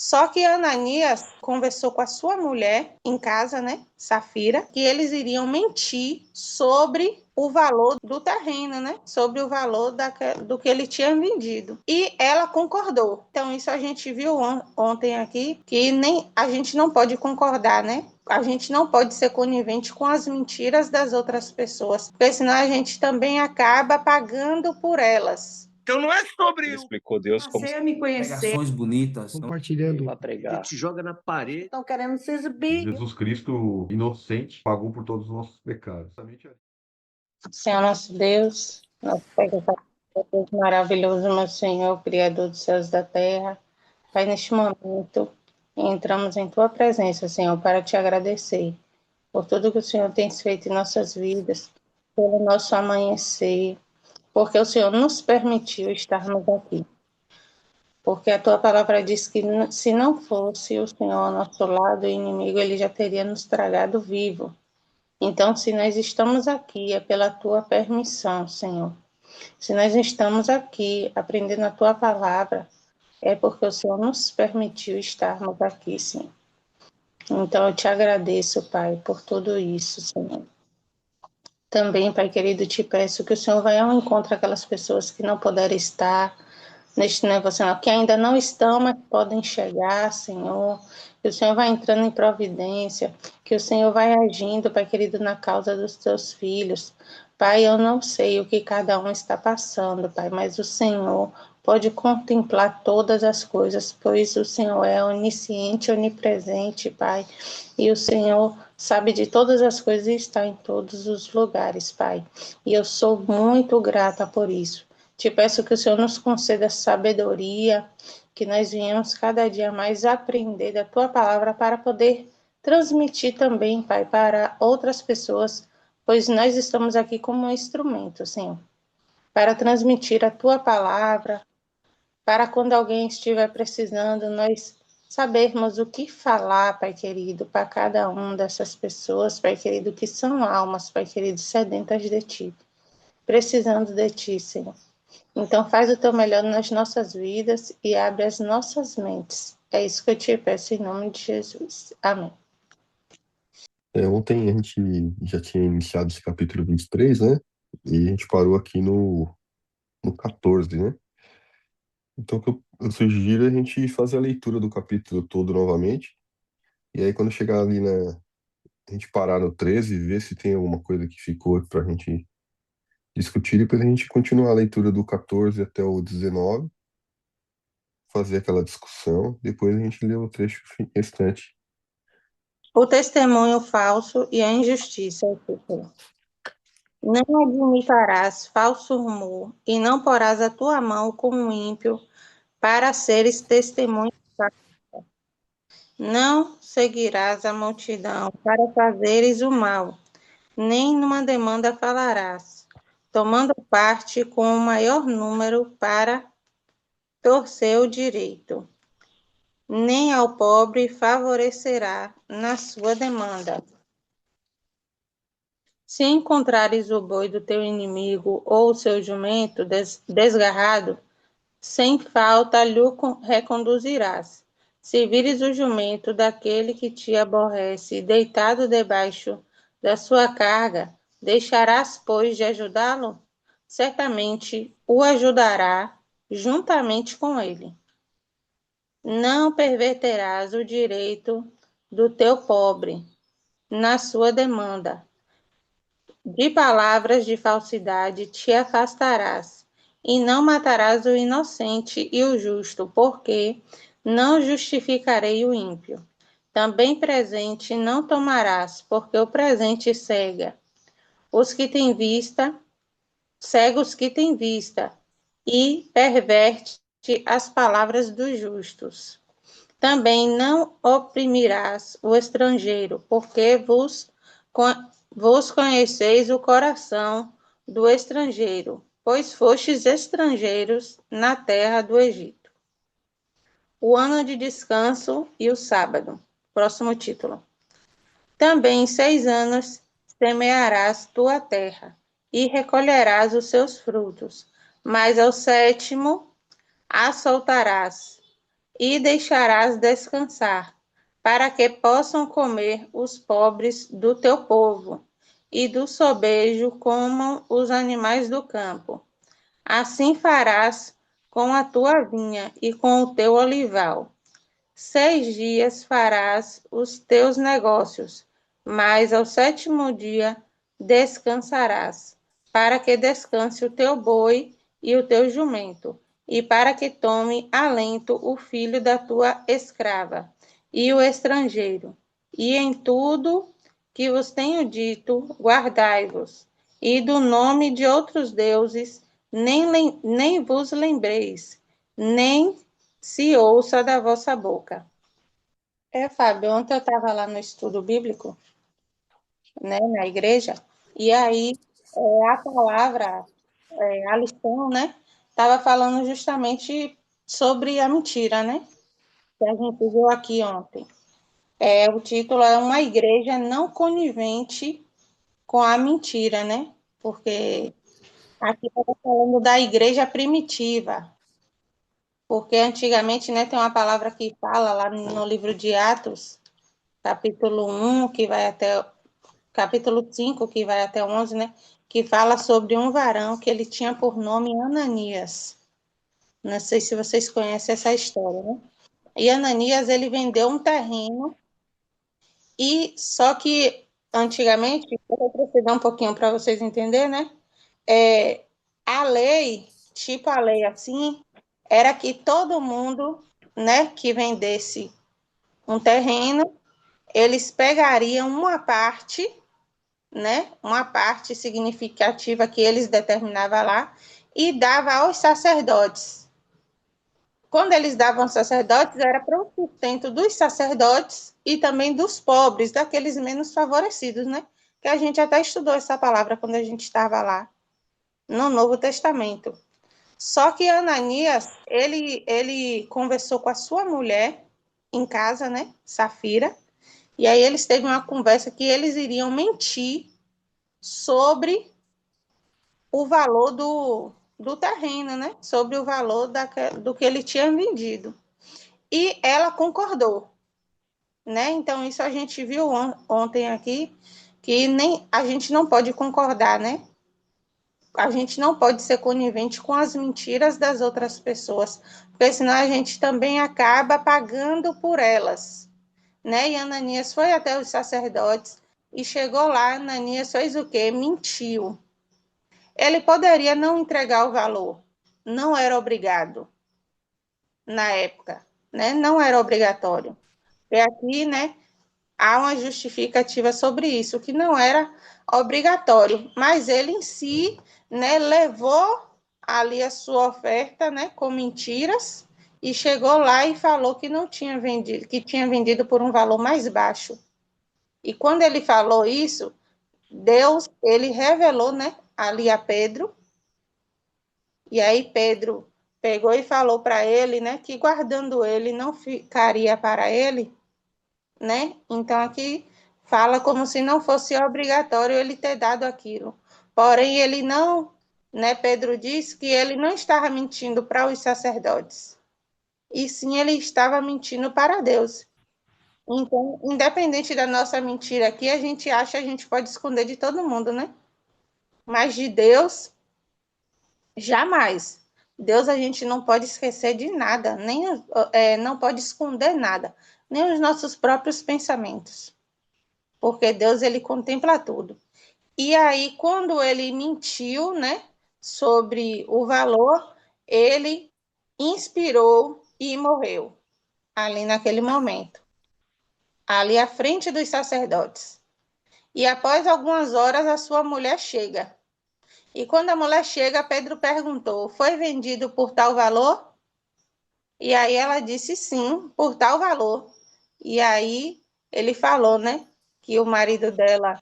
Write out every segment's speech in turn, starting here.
Só que Ananias conversou com a sua mulher em casa, né, Safira, que eles iriam mentir sobre o valor do terreno, né? Sobre o valor do que ele tinha vendido. E ela concordou. Então, isso a gente viu ontem aqui, que nem a gente não pode concordar, né? A gente não pode ser conivente com as mentiras das outras pessoas, porque senão a gente também acaba pagando por elas. Então não é sobre Ele explicou Deus como Você me conhecer. Pregações bonitas. Compartilhando. para pregar. te joga na parede. Estão querendo se exibir. Jesus Cristo, inocente, pagou por todos os nossos pecados. Senhor nosso Deus, nosso Pai que está Deus maravilhoso, meu Senhor, Criador dos céus e da terra. Pai, neste momento, entramos em Tua presença, Senhor, para te agradecer por tudo que o Senhor tem feito em nossas vidas, pelo nosso amanhecer, porque o Senhor nos permitiu estarmos aqui. Porque a Tua palavra diz que se não fosse o Senhor ao nosso lado, o inimigo, ele já teria nos tragado vivo. Então, se nós estamos aqui, é pela Tua permissão, Senhor. Se nós estamos aqui aprendendo a Tua palavra, é porque o Senhor nos permitiu estarmos aqui, Senhor. Então, eu te agradeço, Pai, por tudo isso, Senhor. Também, Pai querido, te peço que o Senhor vá ao encontro daquelas pessoas que não puderam estar neste devocional, que ainda não estão, mas podem chegar, Senhor. Que o Senhor vai entrando em providência, que o Senhor vai agindo, Pai querido, na causa dos teus filhos. Pai, eu não sei o que cada um está passando, Pai, mas o Senhor pode contemplar todas as coisas, pois o Senhor é onisciente, onipresente, Pai, e o Senhor sabe de todas as coisas e está em todos os lugares, Pai. E eu sou muito grata por isso. Te peço que o Senhor nos conceda sabedoria, que nós venhamos cada dia mais aprender da Tua palavra para poder transmitir também, Pai, para outras pessoas, pois nós estamos aqui como um instrumento, Senhor, para transmitir a Tua palavra, para quando alguém estiver precisando, nós sabermos o que falar, Pai querido, para cada uma dessas pessoas, Pai querido, que são almas, Pai querido, sedentas de Ti, precisando de Ti, Senhor. Então, faz o Teu melhor nas nossas vidas e abre as nossas mentes. É isso que eu te peço em nome de Jesus. Amém. Ontem a gente já tinha iniciado esse capítulo 23, né? E a gente parou aqui no 14, né? Então, o que eu sugiro é a gente fazer a leitura do capítulo todo novamente. E aí, quando chegar ali a gente parar no 13, ver se tem alguma coisa que ficou pra gente discutir. Depois a gente continuar a leitura do 14 até o 19, fazer aquela discussão. Depois a gente lê o trecho restante. O testemunho falso e a injustiça. Não admitirás falso rumor, e não porás a tua mão como ímpio, para seres testemunho. Não seguirás a multidão para fazeres o mal, nem numa demanda falarás, tomando parte com o maior número para torcer o direito. Nem ao pobre favorecerá na sua demanda. Se encontrares o boi do teu inimigo ou o seu jumento desgarrado, sem falta lhe reconduzirás. Se vires o jumento daquele que te aborrece deitado debaixo da sua carga, deixarás, pois, de ajudá-lo? Certamente o ajudará juntamente com ele. Não perverterás o direito do teu pobre na sua demanda. De palavras de falsidade te afastarás, e não matarás o inocente e o justo, porque não justificarei o ímpio. Também presente não tomarás, porque o presente cega os que têm vista, cega os que têm vista, e perverte as palavras dos justos. Também não oprimirás o estrangeiro, porque vos conheceis o coração do estrangeiro, pois fostes estrangeiros na terra do Egito. O ano de descanso e o sábado. Próximo título. Também em 6 anos semearás tua terra, e recolherás os seus frutos, mas ao 7º a soltarás, e deixarás descansar, para que possam comer os pobres do teu povo, e do sobejo comam os animais do campo. Assim farás com a tua vinha e com o teu olival. 6 dias farás os teus negócios, mas ao sétimo dia descansarás, para que descanse o teu boi e o teu jumento, e para que tome alento o filho da tua escrava e o estrangeiro. E em tudo que vos tenho dito, guardai-vos, e do nome de outros deuses nem vos lembreis, nem se ouça da vossa boca. Fábio, ontem eu estava lá no estudo bíblico, né, na igreja, e aí a palavra, a lição, né, estava falando justamente sobre a mentira, né, que a gente viu aqui ontem. O título é Uma Igreja Não Conivente com a Mentira, né, porque aqui estava falando da igreja primitiva, porque antigamente, né, tem uma palavra que fala lá no livro de Atos, capítulo 1, que vai até capítulo 5, que vai até 11, né, que fala sobre um varão que ele tinha por nome Ananias. Não sei se vocês conhecem essa história, né? E Ananias, ele vendeu um terreno e só que antigamente, eu vou proceder um pouquinho para vocês entenderem, né? É, a lei, tipo a lei assim, era que todo mundo, né, que vendesse um terreno, eles pegariam uma parte, né, uma parte significativa que eles determinavam lá e dava aos sacerdotes. Quando eles davam aos sacerdotes, era para o sustento dos sacerdotes e também dos pobres, daqueles menos favorecidos, né? Que a gente até estudou essa palavra quando a gente estava lá no Novo Testamento. Só que Ananias, ele conversou com a sua mulher em casa, né, Safira, e aí eles teve uma conversa que eles iriam mentir sobre o valor do terreno, né? Sobre o valor do que ele tinha vendido. E ela concordou, né? Então, isso a gente viu ontem aqui, que nem a gente não pode concordar, né? A gente não pode ser conivente com as mentiras das outras pessoas, porque senão a gente também acaba pagando por elas, né? E Ananias foi até os sacerdotes e chegou lá, Ananias fez o quê? Mentiu. Ele poderia não entregar o valor, não era obrigado na época, né? Não era obrigatório. E aqui, né, há uma justificativa sobre isso, que não era obrigatório, mas ele em si, né, levou ali a sua oferta, né, com mentiras e chegou lá e falou que não tinha vendido, que tinha vendido por um valor mais baixo. E quando ele falou isso, Deus, ele revelou, né, ali a Pedro. E aí Pedro pegou e falou para ele, né, que guardando ele não ficaria para ele, né? Então aqui fala como se não fosse obrigatório ele ter dado aquilo. Porém ele não, né, Pedro disse que ele não estava mentindo para os sacerdotes. E sim ele estava mentindo para Deus. Então, independente da nossa mentira aqui, a gente acha que a gente pode esconder de todo mundo, né? Mas de Deus, jamais. Deus a gente não pode esquecer de nada, nem não pode esconder nada, nem os nossos próprios pensamentos, porque Deus ele contempla tudo. E aí, quando ele mentiu, né, sobre o valor, ele inspirou e morreu ali naquele momento, ali à frente dos sacerdotes. E após algumas horas, a sua mulher chega. E quando a mulher chega, Pedro perguntou: foi vendido por tal valor? E aí ela disse sim, por tal valor. E aí ele falou, né, que o marido dela,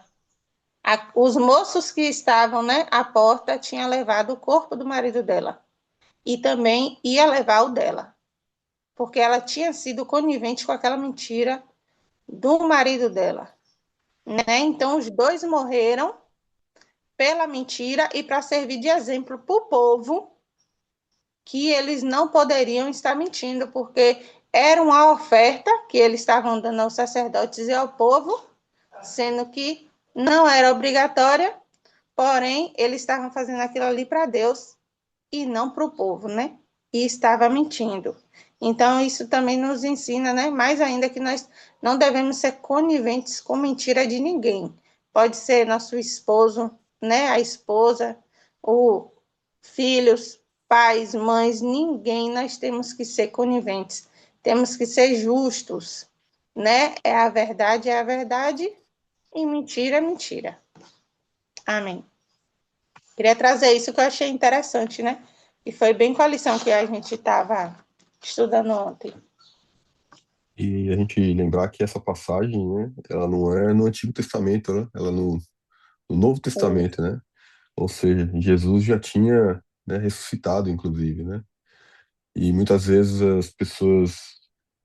os moços que estavam, né, à porta, tinham levado o corpo do marido dela. E também ia levar o dela, porque ela tinha sido conivente com aquela mentira do marido dela, né? Então os dois morreram pela mentira e para servir de exemplo para o povo que eles não poderiam estar mentindo, porque era uma oferta que eles estavam dando aos sacerdotes e ao povo, sendo que não era obrigatória, porém, eles estavam fazendo aquilo ali para Deus e não para o povo, né? E estava mentindo. Então, isso também nos ensina, né? Mais ainda que nós não devemos ser coniventes com mentira de ninguém. Pode ser nosso esposo, né? A esposa, o filhos, pais, mães, ninguém. Nós temos que ser coniventes. Temos que ser justos, né? É a verdade e mentira é mentira. Amém. Queria trazer isso que eu achei interessante, né? E foi bem com a lição que a gente estava estudando ontem. E a gente lembrar que essa passagem, né, ela não é no Antigo Testamento, né? Ela é no Novo Testamento, né? Ou seja, Jesus já tinha, né, ressuscitado, inclusive, né? E muitas vezes as pessoas,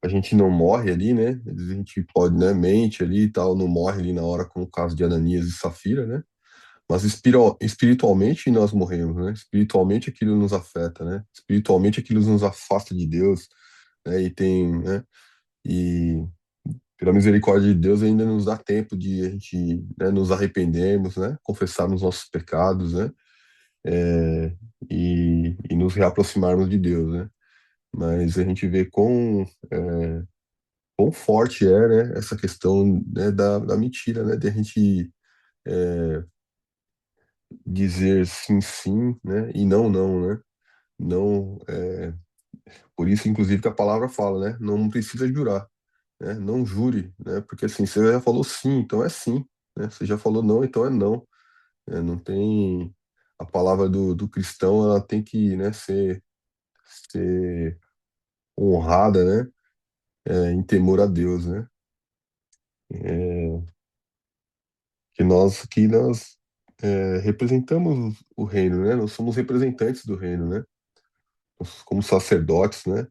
a gente não morre ali, né? Às vezes a gente pode, né, mente ali e tal, não morre ali na hora, como o caso de Ananias e Safira, né? Mas espiritualmente nós morremos, né? Espiritualmente aquilo nos afeta, né? Espiritualmente aquilo nos afasta de Deus, né? E tem, né? E pela misericórdia de Deus ainda nos dá tempo de a gente, né, nos arrependermos, né? Confessarmos nossos pecados, né? É, e nos reaproximarmos de Deus, né? Mas a gente vê quão forte é, né, essa questão, né, da mentira, né? De a gente dizer sim, sim, né? E não, não, né? Não, por isso, inclusive, que a palavra fala, né? Não precisa jurar, né? Não jure, né? Porque assim, você já falou sim, então é sim, né? Você já falou não, então é não, né? Não tem a palavra do cristão, ela tem que, né, ser honrada, né? Em temor a Deus, né? É, que nós representamos o reino, né? Nós somos representantes do reino, né? Nós, como sacerdotes, né?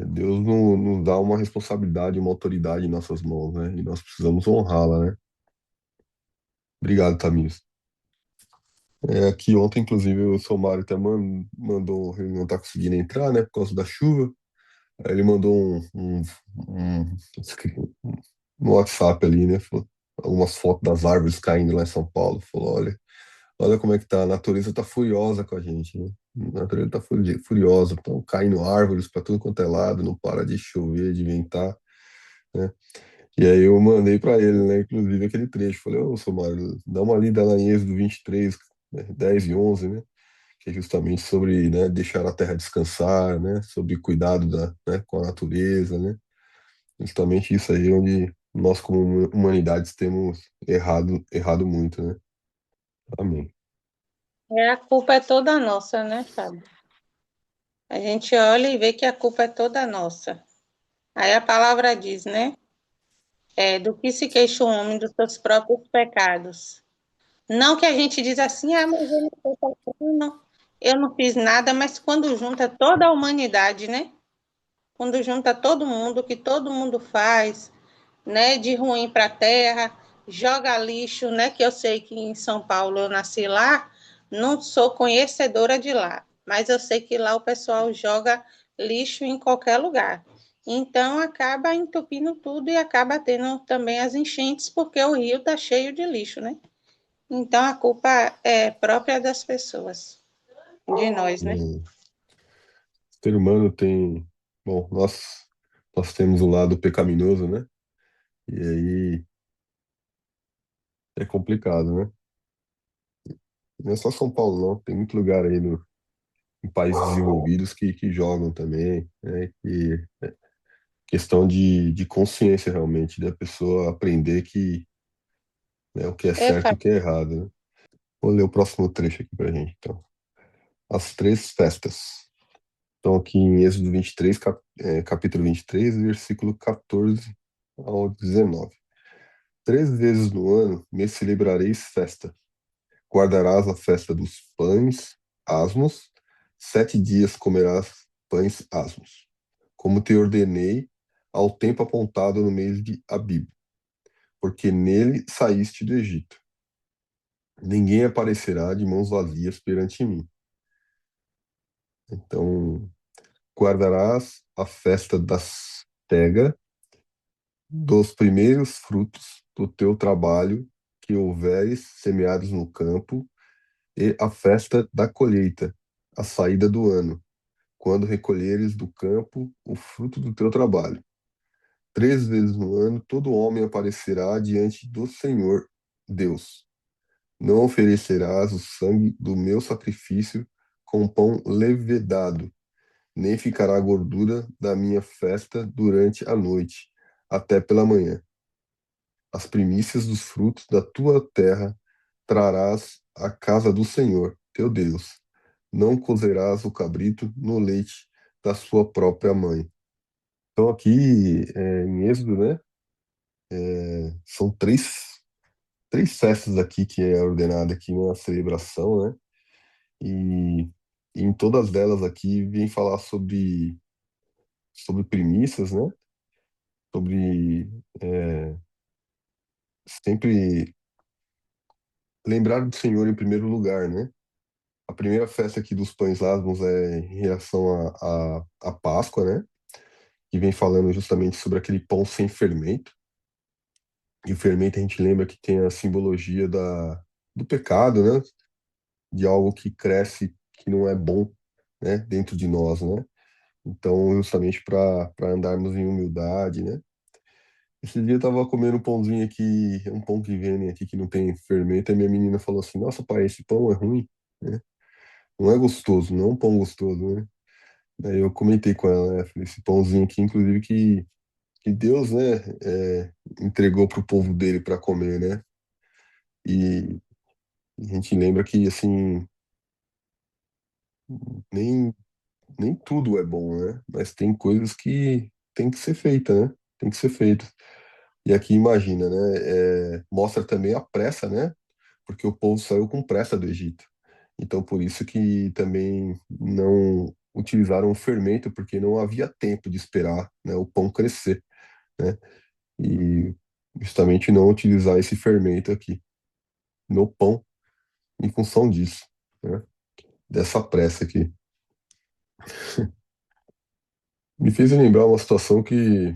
Deus nos dá uma responsabilidade, uma autoridade em nossas mãos, né? E nós precisamos honrá-la, né? Obrigado, Tamires. Aqui ontem, inclusive, o seu Mário até mandou, ele não tá conseguindo entrar, né? Por causa da chuva. Aí ele mandou no WhatsApp ali, né? Algumas fotos das árvores caindo lá em São Paulo. Falou, olha como é que tá, a natureza tá furiosa com a gente, né? A natureza tá furiosa, estão caindo árvores para tudo quanto é lado, não para de chover, de ventar, né? E aí eu mandei para ele, né, inclusive aquele trecho, falei, ô, Somário, dá uma lida lá em Êxodo 23, né, 10 e 11, né, que é justamente sobre, né, deixar a terra descansar, né, sobre cuidado né, com a natureza, né, justamente isso aí onde nós como humanidades temos errado muito, né. Amém. A culpa é toda nossa, né, Fábio? A gente olha e vê que a culpa é toda nossa. Aí a palavra diz, né? Do que se queixa o homem dos seus próprios pecados. Não que a gente diz assim, mas eu não estou fazendo, eu não fiz nada, mas quando junta toda a humanidade, né? Quando junta todo mundo, que todo mundo faz, né, de ruim para a terra, joga lixo, né, que eu sei que em São Paulo eu nasci lá, não sou conhecedora de lá, mas eu sei que lá o pessoal joga lixo em qualquer lugar. Então acaba entupindo tudo e acaba tendo também as enchentes, porque o rio está cheio de lixo, né? Então a culpa é própria das pessoas, de nós, né? O ser humano tem, bom, nós temos o lado pecaminoso, né, e aí é complicado, né. Não é só São Paulo, não. Tem muito lugar aí em países desenvolvidos que jogam também, né? Que questão de consciência realmente, da pessoa aprender que, né, o que é É, certo e o que é errado, né? Vou ler o próximo trecho aqui pra gente, então. As três festas. Então, aqui em Êxodo 23, capítulo 23, versículo 14 ao 19. 3 vezes no ano me celebrareis festa. Guardarás a festa dos pães asmos, 7 dias comerás pães asmos, como te ordenei ao tempo apontado no mês de Abib, porque nele saíste do Egito. Ninguém aparecerá de mãos vazias perante mim. Então, guardarás a festa da cega, dos primeiros frutos do teu trabalho que houveres semeados no campo, e a festa da colheita, a saída do ano, quando recolheres do campo o fruto do teu trabalho. 3 vezes no ano todo homem aparecerá diante do Senhor Deus. Não oferecerás o sangue do meu sacrifício com pão levedado, nem ficará a gordura da minha festa durante a noite, até pela manhã. As primícias dos frutos da tua terra trarás à casa do Senhor, teu Deus. Não cozerás o cabrito no leite da sua própria mãe. Então aqui em Êxodo, né, são três festas aqui que é ordenada aqui na celebração, né? E, e em todas elas aqui vem falar sobre primícias, né? Sobre sempre lembrar do Senhor em primeiro lugar, né? A primeira festa aqui dos pães asmos é em relação à Páscoa, né? Que vem falando justamente sobre aquele pão sem fermento. E o fermento a gente lembra que tem a simbologia do pecado, né? De algo que cresce que não é bom, né? Dentro de nós, né? Então, justamente para andarmos em humildade, né? Esse dia eu tava comendo um pãozinho aqui, um pão que vem aqui que não tem fermento, e minha menina falou assim: Nossa, pai, esse pão é ruim, né? Não é gostoso, não é um pão gostoso, né? Daí eu comentei com ela, né? Falei, esse pãozinho aqui, inclusive, que Deus, né, entregou pro povo dele para comer, né? E a gente lembra que, assim, nem, nem tudo é bom, né? Mas tem coisas que tem que ser feita, né? Tem que ser feito. E aqui imagina, né? Mostra também a pressa, né? Porque o povo saiu com pressa do Egito. Então, por isso que também não utilizaram o fermento, porque não havia tempo de esperar, né, o pão crescer, né? E justamente não utilizar esse fermento aqui no pão em função disso, né? Dessa pressa aqui. Me fez lembrar uma situação que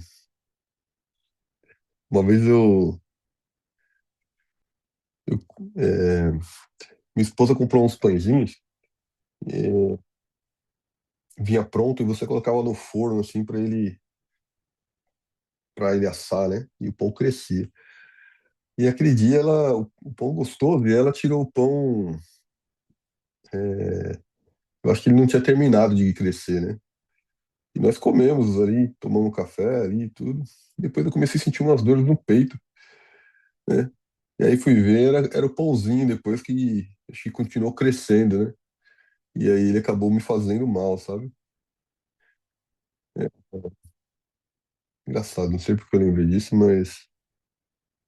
uma vez é, minha esposa comprou uns pãezinhos, é, vinha pronto e você colocava no forno assim para ele assar, né? E o pão crescia. E aquele dia o pão gostoso e ela tirou o pão. Eu acho que ele não tinha terminado de crescer, né? E nós comemos ali, tomamos café ali e tudo. Depois eu comecei a sentir umas dores no peito, né? E aí fui ver, era o pãozinho depois que acho que continuou crescendo, né? E aí ele acabou me fazendo mal, sabe? É, engraçado, não sei porque eu lembrei disso, mas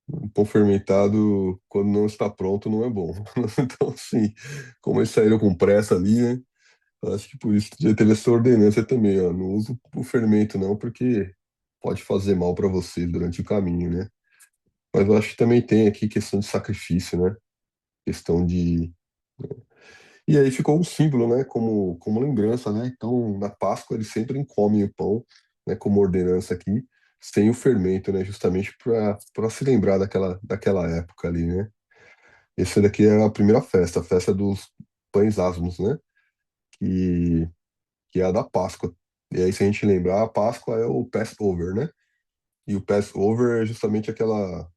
o pão fermentado, quando não está pronto, não é bom. Então, assim, como eles saíram com pressa ali, né? Eu acho que por isso já teve essa ordenança também, ó. Não usa o fermento não, porque pode fazer mal para você durante o caminho, né? Mas eu acho que também tem aqui questão de sacrifício, né? Questão de. E aí ficou um símbolo, né? Como lembrança, né? Então, na Páscoa eles sempre comem o pão, né? Como ordenança aqui, sem o fermento, né? Justamente para se lembrar daquela época ali, né? Essa daqui é a primeira festa, a festa dos pães asmos, né? Que, que é a da Páscoa. E aí, se a gente lembrar, a Páscoa é o Passover, né? E o Passover é justamente aquela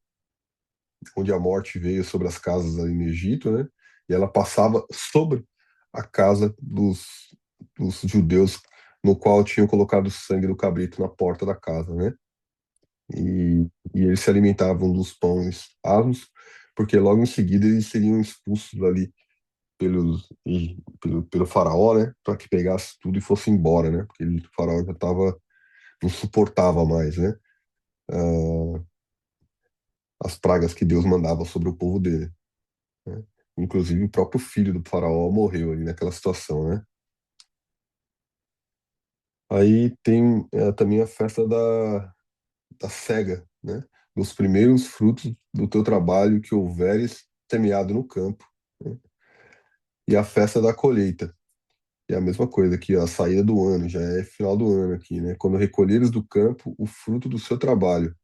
onde a morte veio sobre as casas ali no Egito, né? E ela passava sobre a casa dos judeus, no qual tinham colocado o sangue do cabrito na porta da casa, né? E eles se alimentavam dos pães asmos, porque logo em seguida eles seriam expulsos ali pelo faraó, né? Para que pegasse tudo e fosse embora, né? Porque o faraó já tava, não suportava mais, né? ah, as pragas que Deus mandava sobre o povo dele, né? Inclusive o próprio filho do faraó morreu ali naquela situação, né? Aí tem também a festa da cega, né? Dos primeiros frutos do teu trabalho que houveres semeado no campo, né? E a festa da colheita. E é a mesma coisa aqui, ó, a saída do ano, já é final do ano aqui, né? Quando recolheres do campo o fruto do seu trabalho.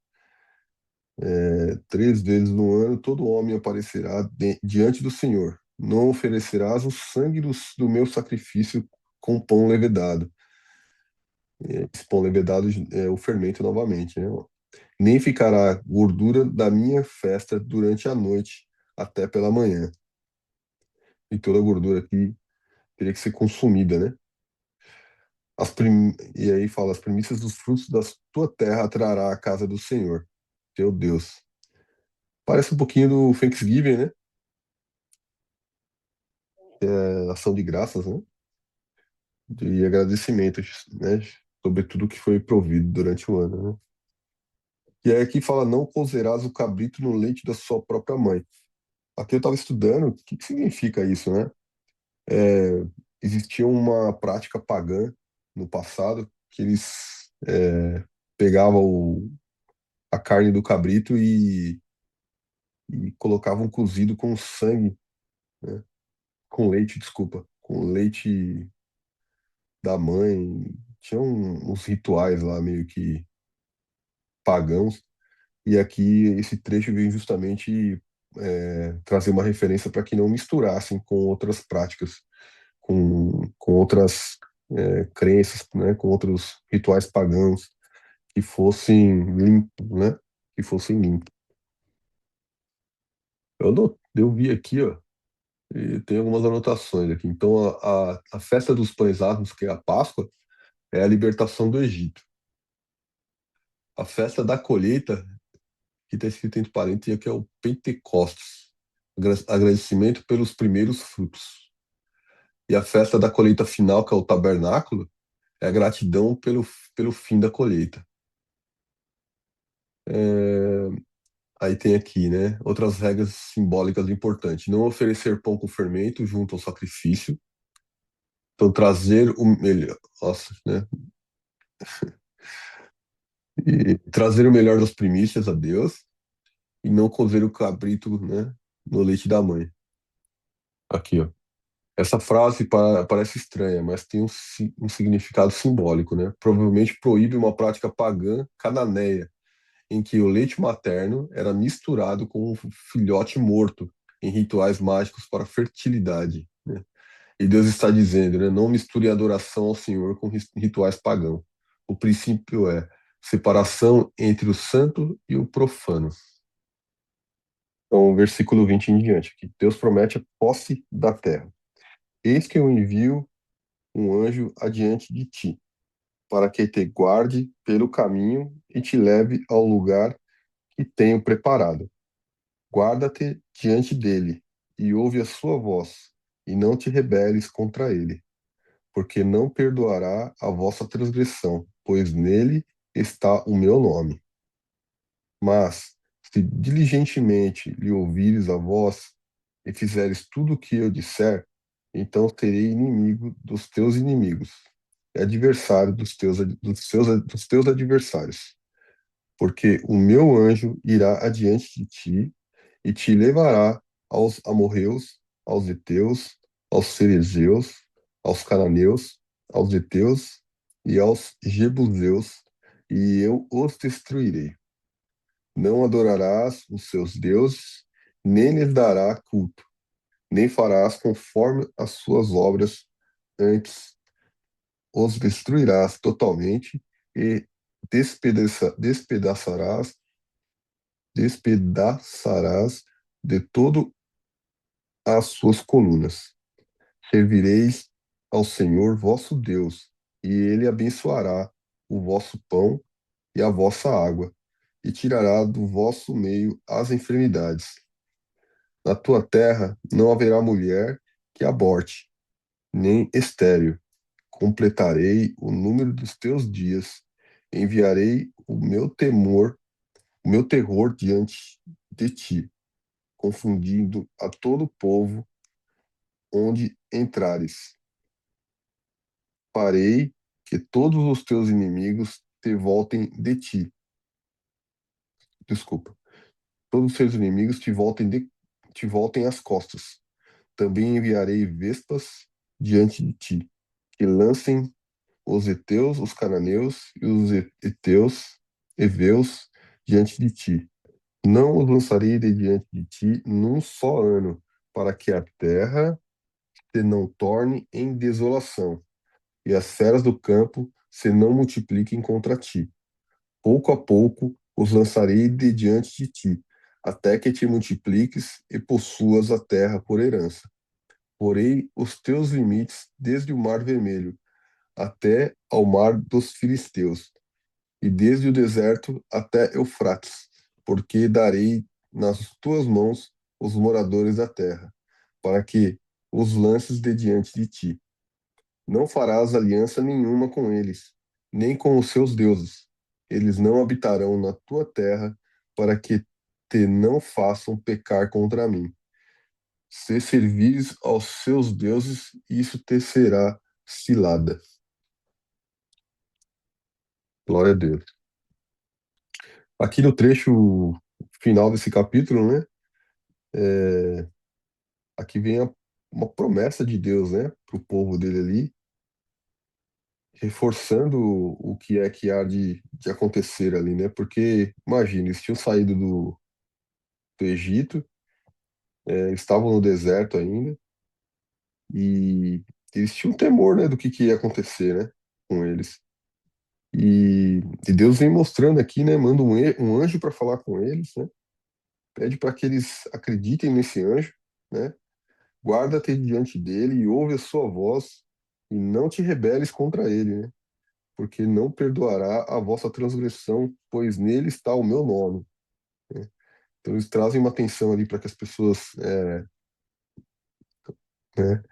3 vezes no ano todo homem aparecerá diante do Senhor. Não oferecerás o sangue do meu sacrifício com pão levedado. Esse pão levedado é o fermento novamente, né? Nem ficará gordura da minha festa durante a noite até pela manhã. E toda a gordura aqui teria que ser consumida, né? E aí fala, as primícias dos frutos da tua terra trará a casa do Senhor, teu Deus. Parece um pouquinho do Thanksgiving, né? Ação de graças, né? De agradecimento, né? Sobre tudo que foi provido durante o ano, né? E aí aqui fala, não cozerás o cabrito no leite da sua própria mãe. Aqui eu estava estudando, o que que significa isso, né? É, existia uma prática pagã no passado que eles pegavam a carne do cabrito e colocavam cozido com sangue, né? Com leite, desculpa, com leite da mãe. Tinha uns rituais lá meio que pagãos. E aqui esse trecho vem justamente trazer uma referência para que não misturassem com outras práticas, com outras crenças, né, com outros rituais pagãos que fossem limpos, né, que fossem limpos. Eu vi aqui, ó, e tem algumas anotações aqui. Então, a festa dos pães asmos, que é a Páscoa, é a libertação do Egito. A festa da colheita, que está escrito entre parênteses, aqui é o Pentecostes, agradecimento pelos primeiros frutos. E a festa da colheita final, que é o tabernáculo, é a gratidão pelo fim da colheita. É, Aí tem aqui, né, outras regras simbólicas importantes. Não oferecer pão com fermento junto ao sacrifício. Então, trazer o melhor, nossa, né, e trazer o melhor das primícias a Deus e não cozer o cabrito, né, no leite da mãe. Aqui, ó. Essa frase parece estranha, mas tem um significado simbólico, né? Provavelmente proíbe uma prática pagã cananeia, em que o leite materno era misturado com um filhote morto em rituais mágicos para fertilidade, né? E Deus está dizendo, né? Não misture a adoração ao Senhor com rituais pagãos. O princípio é separação entre o santo e o profano. Então, versículo 20 em diante, aqui. Deus promete a posse da terra. Eis que eu envio um anjo adiante de ti, para que te guarde pelo caminho e te leve ao lugar que tenho preparado. Guarda-te diante dele e ouve a sua voz, e não te rebeles contra ele, porque não perdoará a vossa transgressão, pois nele está o meu nome. Mas, se diligentemente lhe ouvires a voz e fizeres tudo o que eu disser, então serei inimigo dos teus inimigos e adversário dos teus adversários. Porque o meu anjo irá adiante de ti e te levará aos amorreus, aos heteus, aos cerezeus, aos cananeus, aos heteus e aos jebuseus, e eu os destruirei. Não adorarás os seus deuses, nem lhes dará culto, nem farás conforme as suas obras, antes os destruirás totalmente e despedaçarás, despedaçarás de todo as suas colunas. Servireis ao Senhor vosso Deus, e ele abençoará o vosso pão e a vossa água, e tirará do vosso meio as enfermidades. Na tua terra não haverá mulher que aborte, nem estéril. Completarei o número dos teus dias, enviarei o meu terror diante de ti, confundindo a todo o povo onde entrares. Farei que todos os teus inimigos te voltem de ti. Desculpa. Todos os teus inimigos te voltem às costas. Também enviarei vespas diante de ti. que lancem os heteus, os cananeus e os heteus, heveus, diante de ti. Não os lançarei de diante de ti num só ano, para que a terra se não torne em desolação, e as feras do campo se não multipliquem contra ti. Pouco a pouco os lançarei de diante de ti, até que te multipliques e possuas a terra por herança. Porei os teus limites desde o mar vermelho até ao mar dos filisteus, e desde o deserto até Eufrates, porque darei nas tuas mãos os moradores da terra, para que os lances de diante de ti. Não farás aliança nenhuma com eles, nem com os seus deuses. Eles não habitarão na tua terra, para que te não façam pecar contra mim. Se servires aos seus deuses, isso te será cilada. Glória a Deus. Aqui no trecho final desse capítulo, né? Aqui vem uma promessa de Deus, né? Para o povo dele ali, reforçando o que é que há de acontecer ali, né? Porque, imagina, eles tinham saído do Egito, estavam no deserto ainda, e eles tinham temor, né? Do que ia acontecer, né? Com eles. E Deus vem mostrando aqui, né? Manda um anjo para falar com eles, né? Pede para que eles acreditem nesse anjo, né? Guarda-te diante dele e ouve a sua voz, e não te rebeles contra ele, né? Porque não perdoará a vossa transgressão, pois nele está o meu nome, né? Então eles trazem uma atenção ali para que as pessoas né,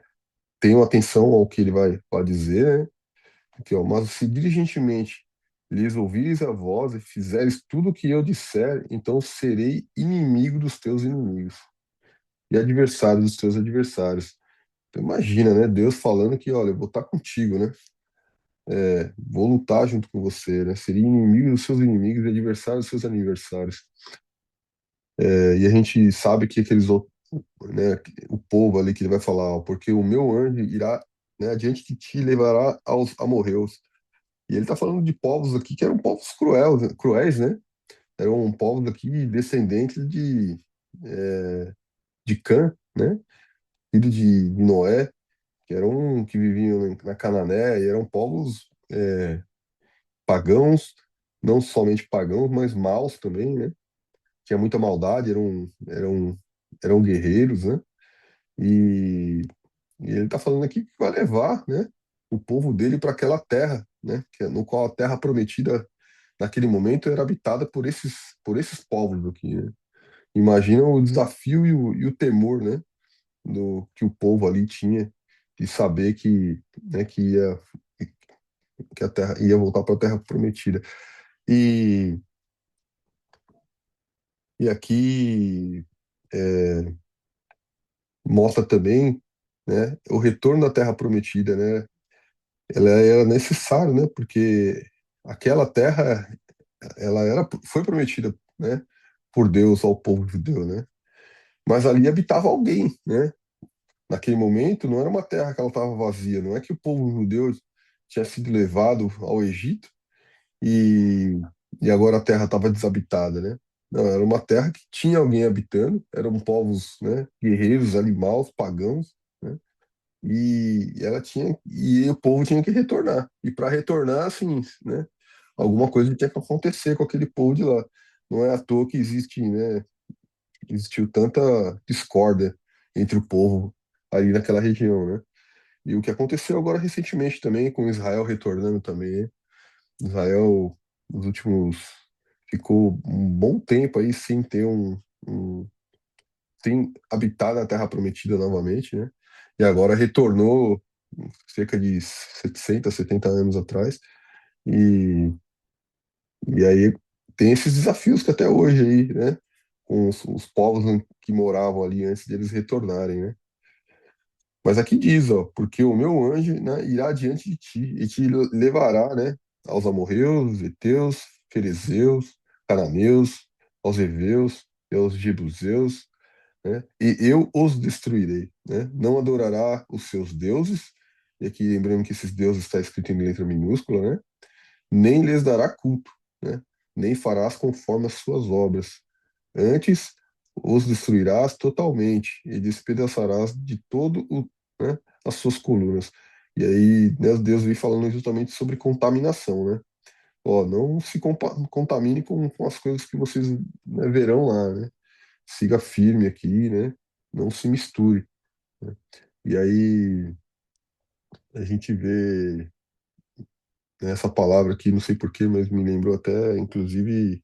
tenham atenção ao que ele vai dizer, né? Aqui, ó, mas se diligentemente lhes ouvires a voz e fizeres tudo o que eu disser, então serei inimigo dos teus inimigos e adversário dos teus adversários. Então, imagina, né? Deus falando que, olha, eu vou estar contigo, né? Vou lutar junto com você, né? Seria inimigo dos seus inimigos e adversário dos seus adversários. E a gente sabe que né, o povo ali que ele vai falar, ó, porque o meu anjo irá, né, adiante de ti e levará aos amorreus. E ele está falando de povos aqui que eram povos cruéis, né? Eram povos aqui descendentes de Cã, né? Filho de Noé, que viviam na Canané, e eram povos pagãos, não somente pagãos, mas maus também, né? Tinha muita maldade, eram guerreiros, né? E, e ele está falando aqui que vai levar, né, o povo dele para aquela terra, né? No qual a terra prometida naquele momento era habitada por esses povos aqui, né? Imagina o desafio e o temor, né? Que o povo ali tinha de saber né, que a terra ia voltar para a terra prometida. E, e aqui mostra também, né, o retorno da terra prometida, né? Ela era necessário, né? Porque aquela terra, foi prometida, né, por Deus ao povo judeu, né? Mas ali habitava alguém, né? Naquele momento não era uma terra que ela estava vazia, não é que o povo judeu tinha sido levado ao Egito e, e agora a terra estava desabitada, né? Não, era uma terra que tinha alguém habitando, eram povos, né, guerreiros, animais, pagãos, né? E o povo tinha que retornar. E para retornar, assim, né, alguma coisa tinha que acontecer com aquele povo de lá. Não é à toa que existiu tanta discórdia entre o povo ali naquela região, né? E o que aconteceu agora recentemente também, com Israel retornando também, né? Israel, nos últimos, ficou um bom tempo aí sem ter um- sem habitar na Terra Prometida novamente, né? E agora retornou cerca de 60, 70 anos atrás. E, e aí tem esses desafios que até hoje aí, né? Com os povos que moravam ali antes deles retornarem, né? Mas aqui diz, ó, porque o meu anjo, né, irá diante de ti e te levará, né, aos amorreus, heteus, ferezeus, cananeus, aos heveus e aos jebuseus, né, e eu os destruirei, né? Não adorará os seus deuses, e aqui lembrando que esses deuses está escrito em letra minúscula, né? Nem lhes dará culto, né? Nem farás conforme as suas obras. Antes os destruirás totalmente e despedaçarás de todo né, as suas colunas. E aí, né, Deus vem falando justamente sobre contaminação, né? Ó, não se contamine com as coisas que vocês, né, verão lá, né? Siga firme aqui, né? Não se misture, né? E aí a gente vê, né, essa palavra aqui, não sei porquê, mas me lembrou até, inclusive,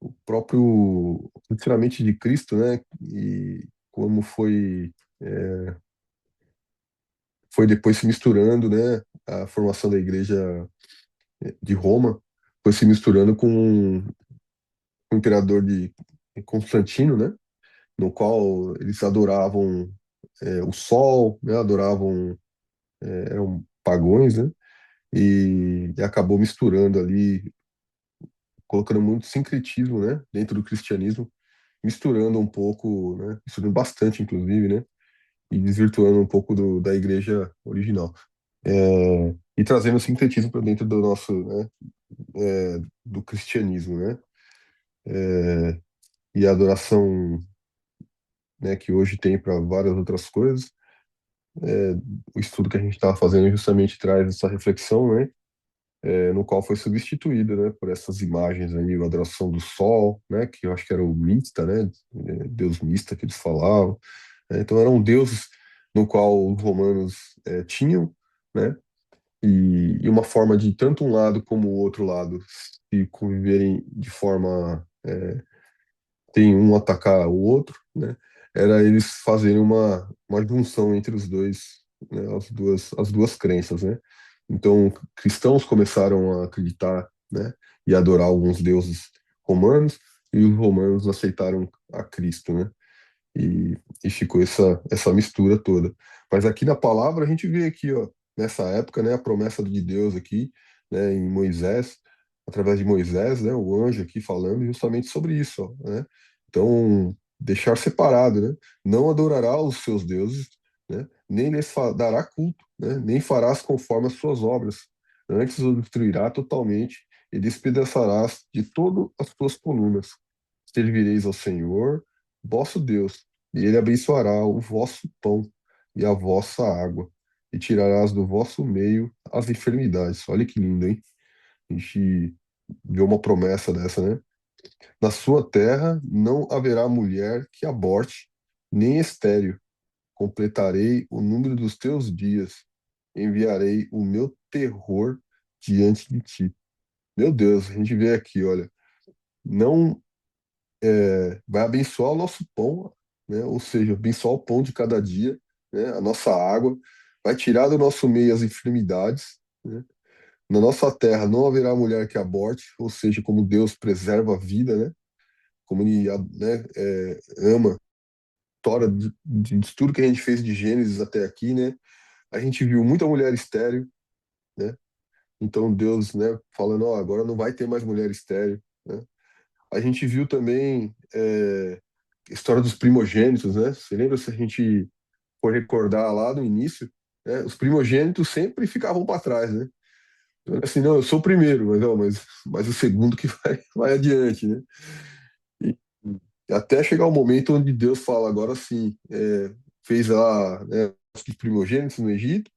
o próprio ensinamento de Cristo, né? E como foi depois se misturando, né? A formação da igreja de Roma foi se misturando com o imperador de Constantino, né? No qual eles adoravam o sol, né? Adoravam, eram pagões, né? E acabou misturando ali, colocando muito sincretismo, né? Dentro do cristianismo, misturando um pouco, né? Misturando bastante, inclusive, né? E desvirtuando um pouco da igreja original. E trazendo o sincretismo para dentro do nosso, né? Do cristianismo, né? E a adoração, né? Que hoje tem para várias outras coisas. É, o estudo que a gente estava fazendo justamente traz essa reflexão, né? No qual foi substituída, né? Por essas imagens aí, a adoração do sol, né? Que eu acho que era o Mista, né? Deus Mista que eles falavam. Então eram deuses no qual os romanos tinham, né? E uma forma de tanto um lado como o outro lado se conviverem de forma sem um atacar o outro, né? Era eles fazerem uma junção entre os dois, né? As duas crenças, né? Então, cristãos começaram a acreditar, né? E adorar alguns deuses romanos, e os romanos aceitaram a Cristo, né? E ficou essa mistura toda. Mas aqui na palavra a gente vê aqui, ó, nessa época, né, a promessa de Deus aqui, né, em Moisés, através de Moisés, né, o anjo aqui falando justamente sobre isso, ó, né? Então, deixar separado, né? Não adorará os seus deuses, né? Nem lhes dará culto, né? Nem farás conforme as suas obras. Antes o destruirá totalmente e despedaçarás de todas as suas colunas. Servireis ao Senhor, vosso Deus, e ele abençoará o vosso pão e a vossa água, e tirarás do vosso meio as enfermidades. Olha que lindo, hein? A gente vê uma promessa dessa, né? Na sua terra não haverá mulher que aborte, nem estéril. Completarei o número dos teus dias. Enviarei o meu terror diante de ti. Meu Deus, a gente vê aqui, olha, não vai abençoar o nosso pão, né? Ou seja, abençoar o pão de cada dia, né? A nossa água, vai tirar do nosso meio as enfermidades, né? Na nossa terra não haverá mulher que aborte, ou seja, como Deus preserva a vida, né? Como ele, né, ama, tora de tudo que a gente fez de Gênesis até aqui, né? A gente viu muita mulher estéril, né? Então Deus, né, falando, ó, agora não vai ter mais mulher estéril, né? A gente viu também a história dos primogênitos, né? Você lembra, se a gente for recordar lá no início, né? Os primogênitos sempre ficavam para trás, né? Então, assim, não, eu sou o primeiro, mas, não, mas o segundo que vai adiante, né? E, e até chegar o momento onde Deus fala, agora sim, fez lá, né, os primogênitos no Egito,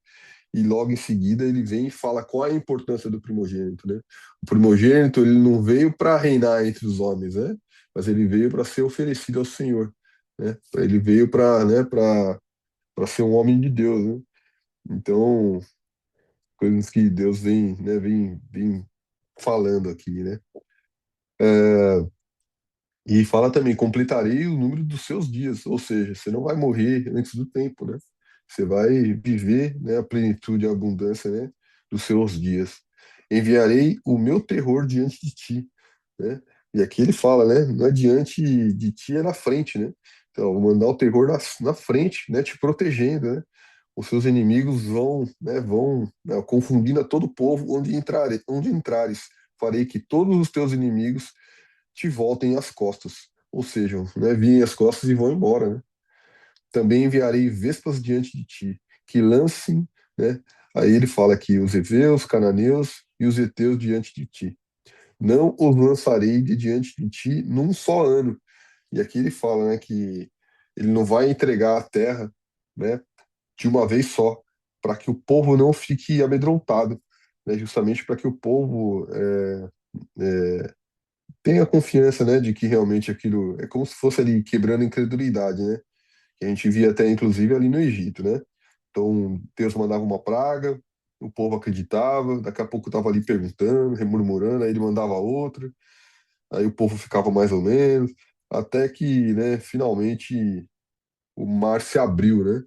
e logo em seguida ele vem e fala qual é a importância do primogênito, né? O primogênito, ele não veio para reinar entre os homens, né? Mas ele veio para ser oferecido ao Senhor, né? Ele veio para, né, para ser um homem de Deus, né? Então, coisas que Deus vem, né, vem falando aqui, né? E fala também, completarei o número dos seus dias, ou seja, você não vai morrer antes do tempo, né? Você vai viver, né, a plenitude e a abundância, né, dos seus dias. Enviarei o meu terror diante de ti, né? E aqui ele fala, né, não é diante de ti, é na frente, né? Então, eu vou mandar o terror na frente, né, te protegendo, né? Os seus inimigos vão, né, confundindo a todo o povo onde entrares. Farei que todos os teus inimigos te voltem as costas, ou seja, né, virem as costas e vão embora, né? Também enviarei vespas diante de ti, que lancem, né? Aí ele fala aqui, os heveus, cananeus e os heteus diante de ti. Não os lançarei de diante de ti num só ano. E aqui ele fala, né, que ele não vai entregar a terra, né, de uma vez só, para que o povo não fique amedrontado, né, justamente para que o povo tenha confiança, né, de que realmente aquilo é como se fosse ali quebrando a incredulidade, né, que a gente via até inclusive ali no Egito, né. Então Deus mandava uma praga, o povo acreditava, daqui a pouco estava ali perguntando, remurmurando, aí ele mandava outra, aí o povo ficava mais ou menos, até que, né, finalmente o mar se abriu, né?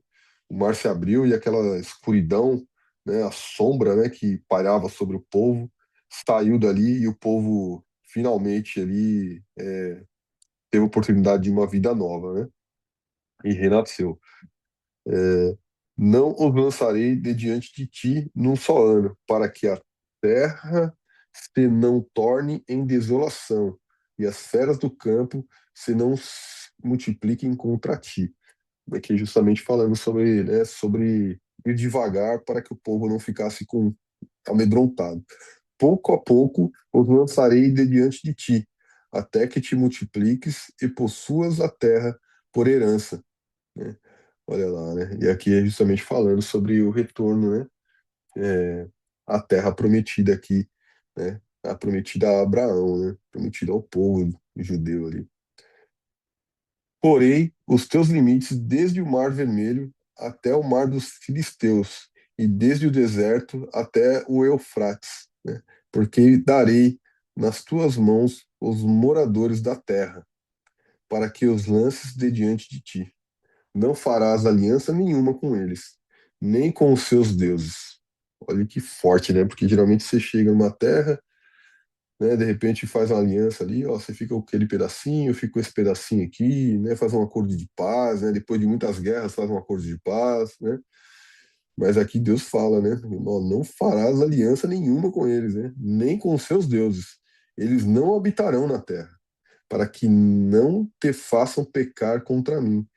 O mar se abriu e aquela escuridão, né, a sombra, né, que pairava sobre o povo, saiu dali e o povo finalmente ali teve a oportunidade de uma vida nova, né? E renasceu. Não os lançarei de diante de ti num só ano, para que a terra se não torne em desolação e as feras do campo se não multipliquem contra ti. Aqui justamente falando sobre, né, sobre ir devagar para que o povo não ficasse amedrontado. Pouco a pouco os lançarei de diante de ti, até que te multipliques e possuas a terra por herança, né? Olha lá, né? E aqui é justamente falando sobre o retorno, né? É, a terra prometida aqui, né? A prometida a Abraão, né? Prometida ao povo judeu ali. Porei os teus limites desde o Mar Vermelho até o Mar dos Filisteus, e desde o deserto até o Eufrates, né? Porque darei nas tuas mãos os moradores da terra, para que os lances de diante de ti. Não farás aliança nenhuma com eles, nem com os seus deuses. Olha que forte, né? Porque geralmente você chega numa terra, né? De repente faz uma aliança ali, ó, você fica com aquele pedacinho, eu fico com esse pedacinho aqui, né? Faz um acordo de paz, né? Depois de muitas guerras faz um acordo de paz, né? Mas aqui Deus fala, né? Ó, não farás aliança nenhuma com eles, né? Nem com os seus deuses. Eles não habitarão na terra, para que não te façam pecar contra mim.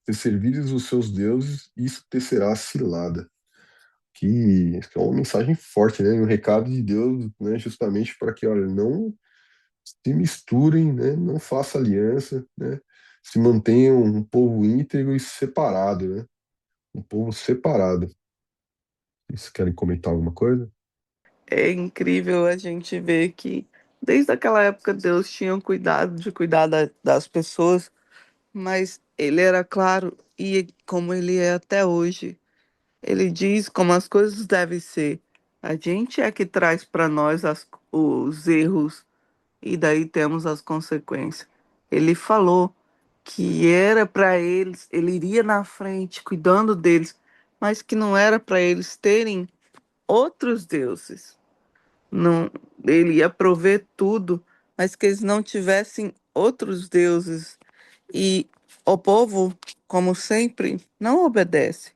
Se servires os seus deuses, isso te será cilada. Que é uma mensagem forte, né? E um recado de Deus, né? Justamente para que, olha, não se misturem, né? Não faça aliança, né? Se mantenham um povo íntegro e separado, né? Um povo separado. Vocês querem comentar alguma coisa? É incrível a gente ver que desde aquela época Deus tinha um cuidado de cuidar das pessoas, mas ele era claro e como ele é até hoje. Ele diz como as coisas devem ser. A gente é que traz para nós os erros e daí temos as consequências. Ele falou que era para eles, ele iria na frente cuidando deles, mas que não era para eles terem outros deuses. Não, ele ia prover tudo, mas que eles não tivessem outros deuses. E o povo, como sempre, não obedece.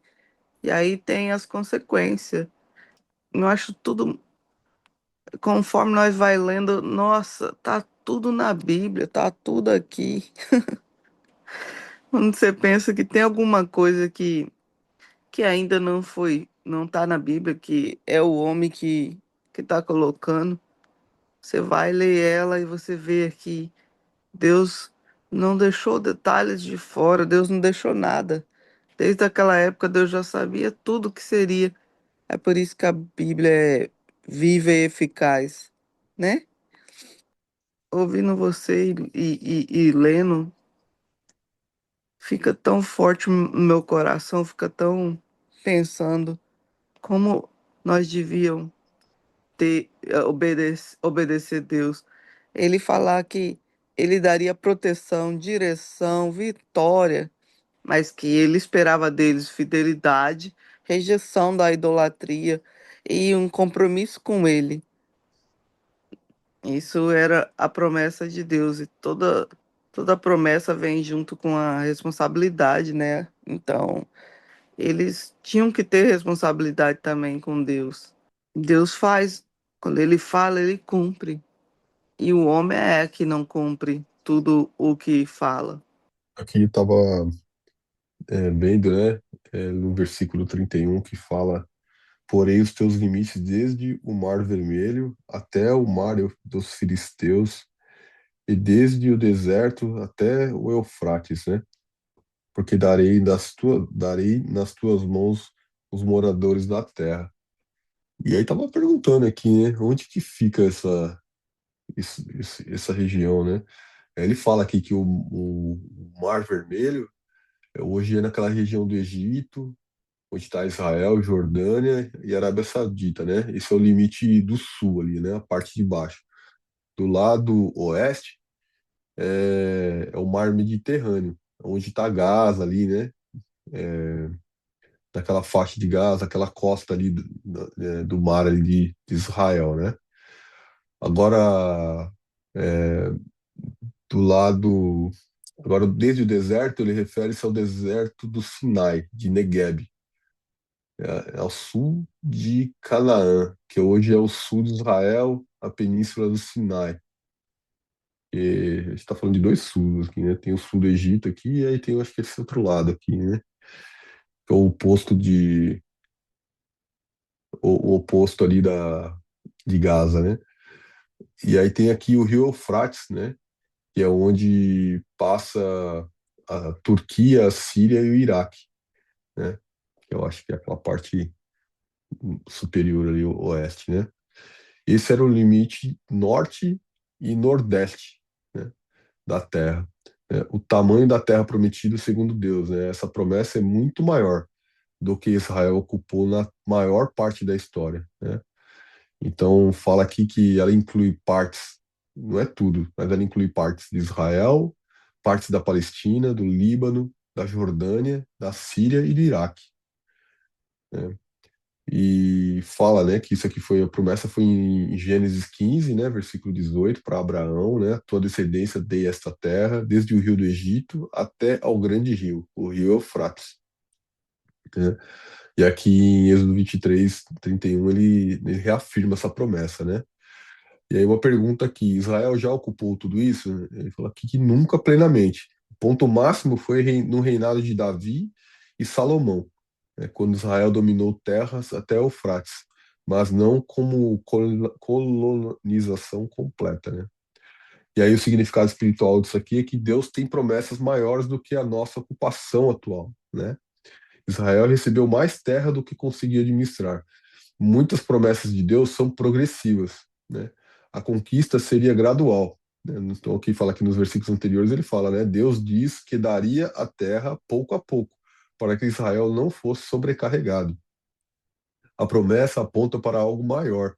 E aí tem as consequências. Eu acho tudo, conforme nós vai lendo, nossa, tá tudo na Bíblia, tá tudo aqui. Quando você pensa que tem alguma coisa que ainda não foi, não tá na Bíblia, que é o homem que tá colocando, você vai ler ela e você vê que Deus não deixou detalhes de fora, Deus não deixou nada. Desde aquela época, Deus já sabia tudo que seria. É por isso que a Bíblia é viva e eficaz, né? Ouvindo você e lendo, fica tão forte no meu coração, fica tão pensando como nós devíamos obedecer Deus. Ele falar que ele daria proteção, direção, vitória, mas que ele esperava deles fidelidade, rejeição da idolatria e um compromisso com ele. Isso era a promessa de Deus e toda promessa vem junto com a responsabilidade, né? Então, eles tinham que ter responsabilidade também com Deus. Deus faz, quando ele fala, ele cumpre. E o homem é que não cumpre tudo o que fala. Aqui estava vendo, né, no versículo 31 que fala. porei os teus limites desde o Mar Vermelho até o mar dos filisteus e desde o deserto até o Eufrates, né? Porque darei nas tuas mãos os moradores da terra. E aí tava perguntando aqui, né? Onde que fica essa região, né? Aí ele fala aqui que o Mar Vermelho hoje é naquela região do Egito, onde está Israel, Jordânia e Arábia Saudita, né? Esse é o limite do sul ali, né? A parte de baixo. Do lado oeste é o Mar Mediterrâneo, onde está Gaza ali, né? Daquela faixa de Gaza, aquela costa ali do mar ali de Israel, né? Agora, é, do lado, agora desde o deserto, ele refere-se ao deserto do Sinai, de Negueb, é ao sul de Canaã, que hoje é o sul de Israel, a península do Sinai. E a gente está falando de dois sul aqui, né? Tem o sul do Egito aqui, e aí tem, eu acho que esse outro lado aqui, né? Que é o oposto o oposto ali de Gaza, né? E aí tem aqui o rio Eufrates, né? Que é onde passa a Turquia, a Síria e o Iraque, né? Que eu acho que é aquela parte superior ali, o oeste, né? Esse era o limite norte e nordeste, né, da terra. Né? O tamanho da terra prometida segundo Deus, né? Essa promessa é muito maior do que Israel ocupou na maior parte da história, né? Então fala aqui que ela inclui partes, não é tudo, mas ela inclui partes de Israel, partes da Palestina, do Líbano, da Jordânia, da Síria e do Iraque, né? E fala, né, que isso aqui foi a promessa foi em Gênesis 15, né, versículo 18 para Abraão, né, tua descendência dei esta terra, desde o rio do Egito até ao grande rio, o rio Eufrates, né? E aqui em Êxodo 23, 31, ele reafirma essa promessa, né? E aí uma pergunta aqui, Israel já ocupou tudo isso? Ele fala aqui que nunca plenamente. O ponto máximo foi no reinado de Davi e Salomão, né, quando Israel dominou terras até Eufrates, mas não como colonização completa, né? E aí o significado espiritual disso aqui é que Deus tem promessas maiores do que a nossa ocupação atual, né? Israel recebeu mais terra do que conseguia administrar. Muitas promessas de Deus são progressivas, né? A conquista seria gradual, né? Então aqui fala que nos versículos anteriores ele fala, né? Deus diz que daria a terra pouco a pouco, para que Israel não fosse sobrecarregado. A promessa aponta para algo maior.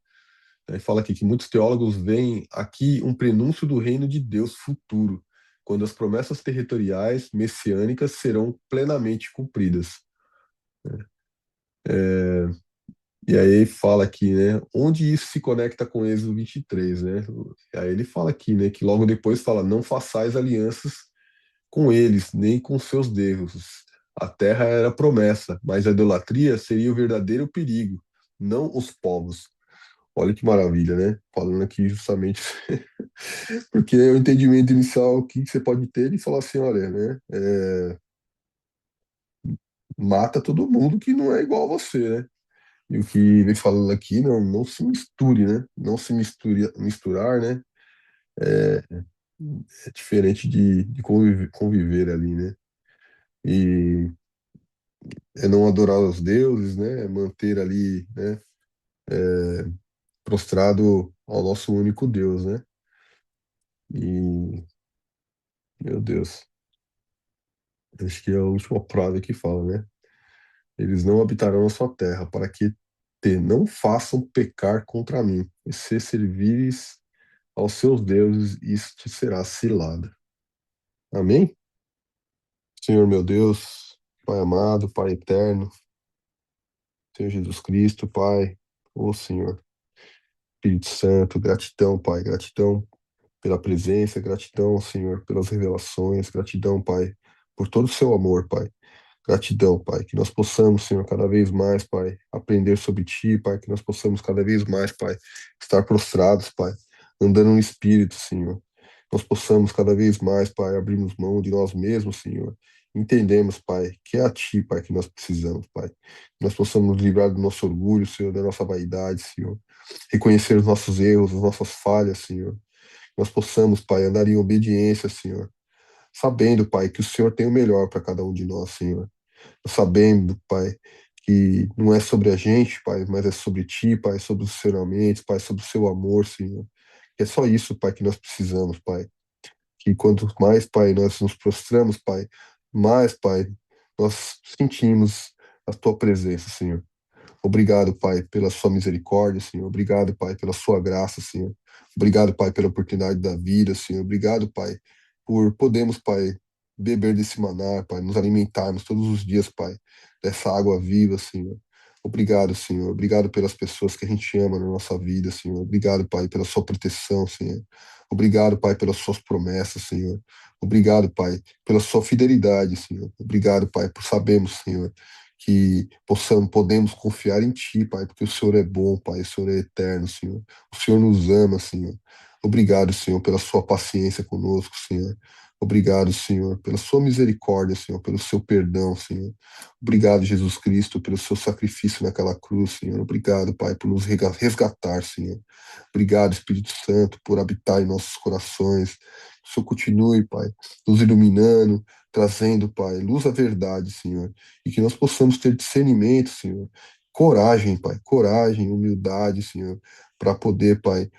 Ele fala aqui que muitos teólogos veem aqui um prenúncio do reino de Deus futuro, quando as promessas territoriais messiânicas serão plenamente cumpridas. E aí fala aqui, né, onde isso se conecta com Êxodo 23, né? E aí ele fala aqui, né, que logo depois fala, não façais alianças com eles, nem com seus deuses. A terra era promessa, mas a idolatria seria o verdadeiro perigo, não os povos. Olha que maravilha, né? Falando aqui justamente porque é o entendimento inicial que você pode ter e falar assim, olha, né, mata todo mundo que não é igual a você, né? E o que vem falando aqui, não se misture, né? Não se misturar, né? É, é diferente de conviver ali, né? E é não adorar os deuses, né? É manter ali, né? Prostrado ao nosso único Deus, né? E, meu Deus, acho que é a última frase que fala, né? Eles não habitarão a sua terra, para que te não façam pecar contra mim. E se servires aos seus deuses, isso te será cilada. Amém? Senhor meu Deus, Pai amado, Pai eterno, Senhor Jesus Cristo, Pai, ô Senhor, Espírito Santo, gratidão, Pai, gratidão pela presença, gratidão, Senhor, pelas revelações, gratidão, Pai, por todo o seu amor, Pai. Gratidão, Pai, que nós possamos, Senhor, cada vez mais, Pai, aprender sobre Ti, Pai, que nós possamos cada vez mais, Pai, estar prostrados, Pai, andando no Espírito, Senhor. Nós possamos cada vez mais, Pai, abrirmos mão de nós mesmos, Senhor, entendemos, Pai, que é a Ti, Pai, que nós precisamos, Pai. Que nós possamos nos livrar do nosso orgulho, Senhor, da nossa vaidade, Senhor. Reconhecer os nossos erros, as nossas falhas, Senhor. Que nós possamos, Pai, andar em obediência, Senhor. Sabendo, Pai, que o Senhor tem o melhor para cada um de nós, Senhor. Sabendo, Pai, que não é sobre a gente, Pai, mas é sobre Ti, Pai, sobre os ensinamentos, Pai, sobre o Seu amor, Senhor. Que é só isso, Pai, que nós precisamos, Pai. Que quanto mais, Pai, nós nos prostramos, Pai, mais, Pai, nós sentimos a Tua presença, Senhor. Obrigado, Pai, pela sua misericórdia, Senhor. Obrigado, Pai, pela sua graça, Senhor. Obrigado, Pai, pela oportunidade da vida, Senhor. Obrigado, Pai, por podermos, Pai, beber desse maná, Pai, nos alimentarmos todos os dias, Pai, dessa água viva, Senhor. Obrigado, Senhor. Obrigado pelas pessoas que a gente ama na nossa vida, Senhor. Obrigado, Pai, pela sua proteção, Senhor. Obrigado, Pai, pelas suas promessas, Senhor. Obrigado, Pai, pela sua fidelidade, Senhor. Obrigado, Pai, por sabermos, Senhor, que podemos confiar em Ti, Pai, porque o Senhor é bom, Pai, o Senhor é eterno, Senhor. O Senhor nos ama, Senhor. Obrigado, Senhor, pela sua paciência conosco, Senhor. Obrigado, Senhor, pela sua misericórdia, Senhor, pelo seu perdão, Senhor. Obrigado, Jesus Cristo, pelo seu sacrifício naquela cruz, Senhor. Obrigado, Pai, por nos resgatar, Senhor. Obrigado, Espírito Santo, por habitar em nossos corações. Que o Senhor continue, Pai, nos iluminando, trazendo, Pai, luz à verdade, Senhor, e que nós possamos ter discernimento, Senhor, coragem, Pai, coragem, humildade, Senhor, para poder, Pai,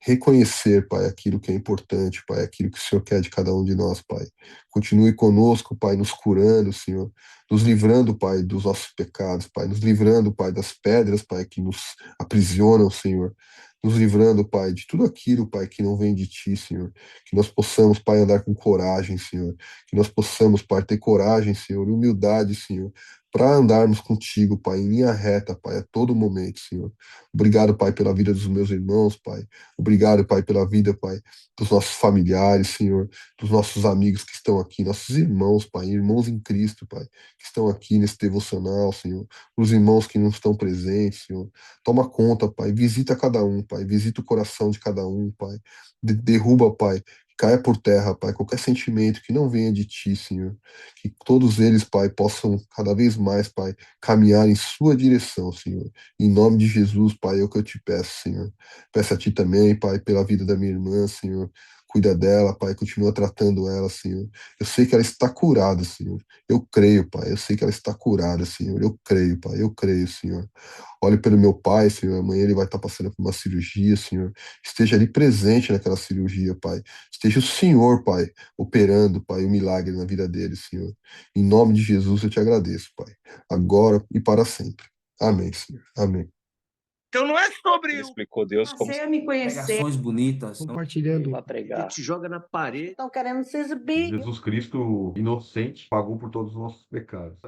reconhecer, Pai, aquilo que é importante, Pai, aquilo que o Senhor quer de cada um de nós, Pai. Continue conosco, Pai, nos curando, Senhor, nos livrando, Pai, dos nossos pecados, Pai, nos livrando, Pai, das pedras, Pai, que nos aprisionam, Senhor. Nos livrando, Pai, de tudo aquilo, Pai, que não vem de Ti, Senhor. Que nós possamos, Pai, andar com coragem, Senhor. Que nós possamos, Pai, ter coragem, Senhor, e humildade, Senhor, para andarmos contigo, Pai, em linha reta, Pai, a todo momento, Senhor. Obrigado, Pai, pela vida dos meus irmãos, Pai. Obrigado, Pai, pela vida, Pai, dos nossos familiares, Senhor, dos nossos amigos que estão aqui, nossos irmãos, Pai, irmãos em Cristo, Pai, que estão aqui nesse devocional, Senhor. Os irmãos que não estão presentes, Senhor. Toma conta, Pai. Visita cada um, Pai. Visita o coração de cada um, Pai. Derruba, Pai. Caia por terra, Pai, qualquer sentimento que não venha de Ti, Senhor. Que todos eles, Pai, possam cada vez mais, Pai, caminhar em Sua direção, Senhor. Em nome de Jesus, Pai, é o que eu te peço, Senhor. Peço a Ti também, Pai, pela vida da minha irmã, Senhor. Cuida dela, Pai, continua tratando ela, Senhor. Eu sei que ela está curada, Senhor. Eu creio, Pai. Eu sei que ela está curada, Senhor. Eu creio, Pai. Eu creio, Senhor. Olhe pelo meu pai, Senhor. Amanhã ele vai estar passando por uma cirurgia, Senhor. Esteja ali presente naquela cirurgia, Pai. Esteja o Senhor, Pai, operando, Pai, o milagre na vida dele, Senhor. Em nome de Jesus eu te agradeço, Pai. Agora e para sempre. Amém, Senhor. Amém. Então não é sobre Ele o explicou Deus como Passei a me conhecer. Pregações bonitas. compartilhando. para que pregar. te joga na parede. Estão querendo se exibir. Jesus Cristo, inocente, pagou por todos os nossos pecados.